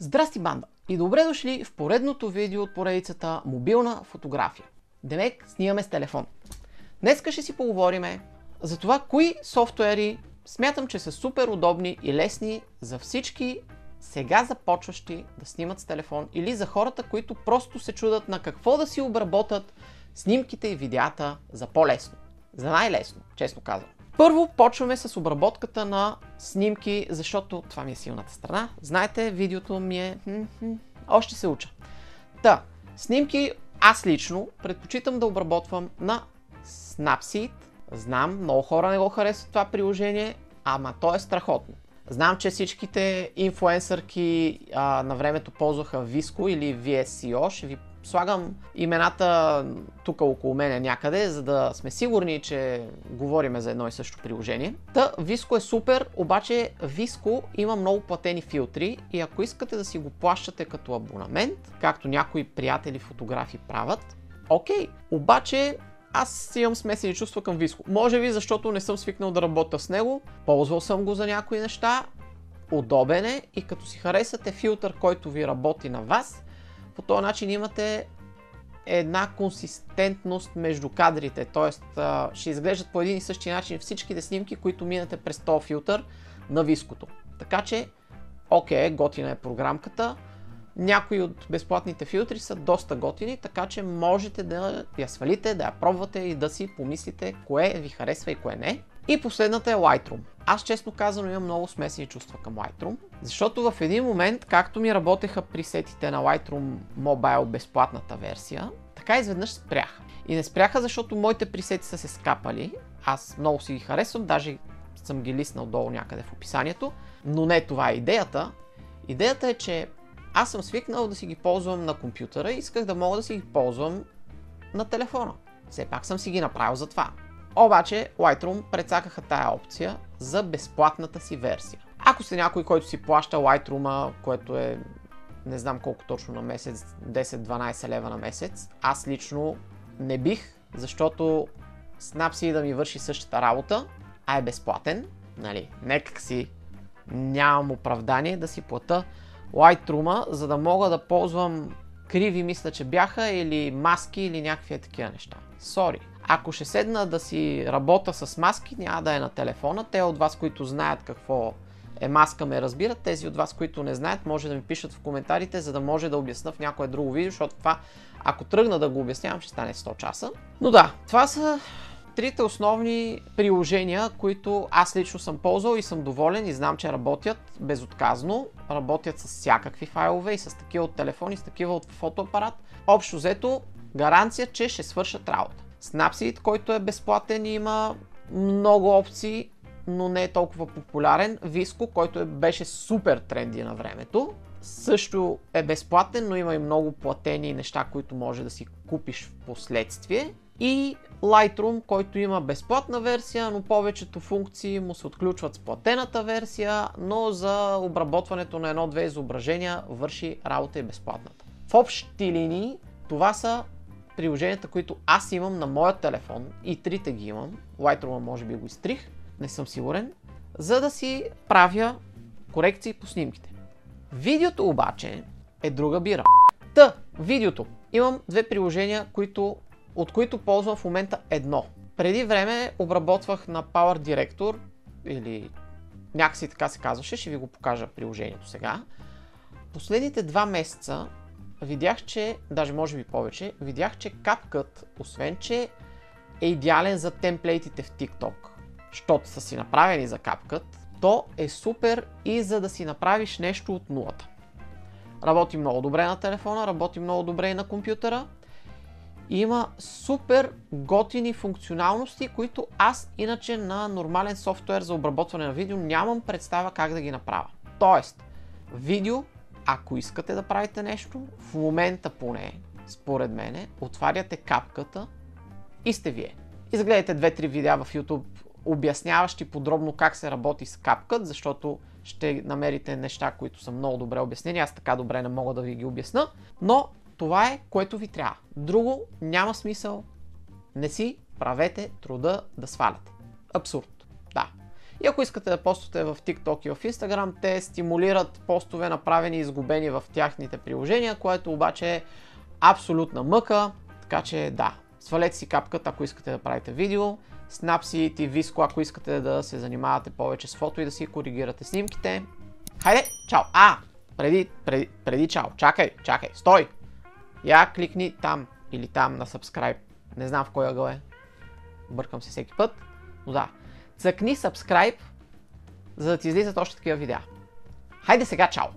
Здрасти, банда! И добре дошли в поредното видео от поредицата мобилна фотография. Демек, снимаме с телефон. Днеска ще си поговорим за това, кои софтуери смятам, че са супер удобни и лесни за всички сега започващи да снимат с телефон или за хората, които просто се чудат на какво да си обработят снимките и видеята за по-лесно. За най-лесно, честно казвам. Първо почваме с обработката на снимки, защото това ми е силната страна. Знаете, видеото ми е... още се уча. Снимки аз лично предпочитам да обработвам на Snapseed. Знам, много хора не го харесват това приложение, ама то е страхотно. Знам, че всичките инфлуенсърки на времето ползваха Visco или VSCO. Ще ви слагам имената тук около мене някъде, за да сме сигурни, че говорим за едно и също приложение. Visco е супер, обаче Visco има много платени филтри и ако искате да си го плащате като абонамент, както някои приятели фотографи правят, окей. Обаче аз имам смесени чувства към Visco. Може би защото не съм свикнал да работя с него, ползвал съм го за някои неща, удобен е и като си харесате филтър, който ви работи на вас, по този начин имате една консистентност между кадрите, т.е. ще изглеждат по един и същи начин всичките снимки, които минете през този филтър на Visco-то. Така че, окей, готина е програмката. Някои от безплатните филтри са доста готини, така че можете да я свалите, да я пробвате и да си помислите кое ви харесва и кое не. И последната е Lightroom. Аз честно казано имам много смесени чувства към Lightroom, защото в един момент, както ми работеха пресетите на Lightroom Mobile безплатната версия, така изведнъж спряха. И не спряха, защото моите пресети са се скапали. Аз много си ги харесвам, даже съм ги лиснал долу някъде в описанието, но не това е идеята. Идеята е, че аз съм свикнал да си ги ползвам на компютъра и исках да мога да си ги ползвам на телефона. Все пак съм си ги направил за това. Обаче Lightroom прецакаха тая опция за безплатната си версия. Ако сте някой, който си плаща Lightroom, което е не знам колко точно на месец, 10-12 лева на месец, аз лично не бих, защото Snapseed да ми върши същата работа, а е безплатен. Нали, некак си нямам оправдание да си плата Lightroom, за да мога да ползвам криви, мисля, че бяха, или маски, или някакви такива неща. Сори. Ако ще седна да си работя с маски, няма да е на телефона. Те от вас, които знаят какво е маска, ме разбират. Тези от вас, които не знаят, може да ми пишат в коментарите, за да може да обясна в някое друго видео, защото това, ако тръгна да го обяснявам, ще стане 100 часа. Но да, това са трите основни приложения, които аз лично съм ползвал и съм доволен и знам, че работят безотказно. Работят с всякакви файлове и с такива от телефон и с такива от фотоапарат. Общо взето, гаранция, че ще свършат работа. Snapseed, който е безплатен и има много опции, но не е толкова популярен. Visco, който беше супер тренди на времето, също е безплатен, но има и много платени неща, които може да си купиш в последствие. И Lightroom, който има безплатна версия, но повечето функции му се отключват с платената версия, но за обработването на едно-две изображения върши работа и безплатната. В общи линии това са приложенията, които аз имам на моя телефон и трите ги имам. Lightroom може би го изтрих, не съм сигурен, за да си правя корекции по снимките. Видеото обаче е друга бира. Видеото. Имам две приложения, от които ползвам в момента едно. Преди време обработвах на Power Director, или някакси така се казваше, ще ви го покажа приложението сега. Последните 2 месеца видях, че, даже може би повече, видях, че CapCut, освен че е идеален за темплейтите в TikTok, защото са си направени за CapCut, то е супер и за да си направиш нещо от нулата. Работи много добре на телефона, работи много добре и на компютъра. И има супер готини функционалности, които аз иначе на нормален софтуер за обработване на видео нямам представа как да ги направя. Тоест, видео, ако искате да правите нещо, в момента поне, според мене, отваряте капката и сте вие. Изгледайте 2-3 видеа в YouTube, обясняващи подробно как се работи с CapCut, защото ще намерите неща, които са много добре обяснени. Аз така добре не мога да ви ги обясна, но това е, което ви трябва. Друго няма смисъл. Не си правете труда да сваляте. Абсурд. Да. И ако искате да постате в TikTok и в Instagram, те стимулират постове направени и изгубени в тяхните приложения, което обаче е абсолютна мъка, така че да, свалете си капката, ако искате да правите видео, Snapseed и Visco, ако искате да се занимавате повече с фото и да си коригирате снимките. Хайде, чао! Преди чао, чакай, стой! Я кликни там или там на subscribe. Не знам в кой ъгъл е. Бъркам се всеки път. Но да, цъкни subscribe, за да ти излизат още такива видеа. Хайде сега, чао!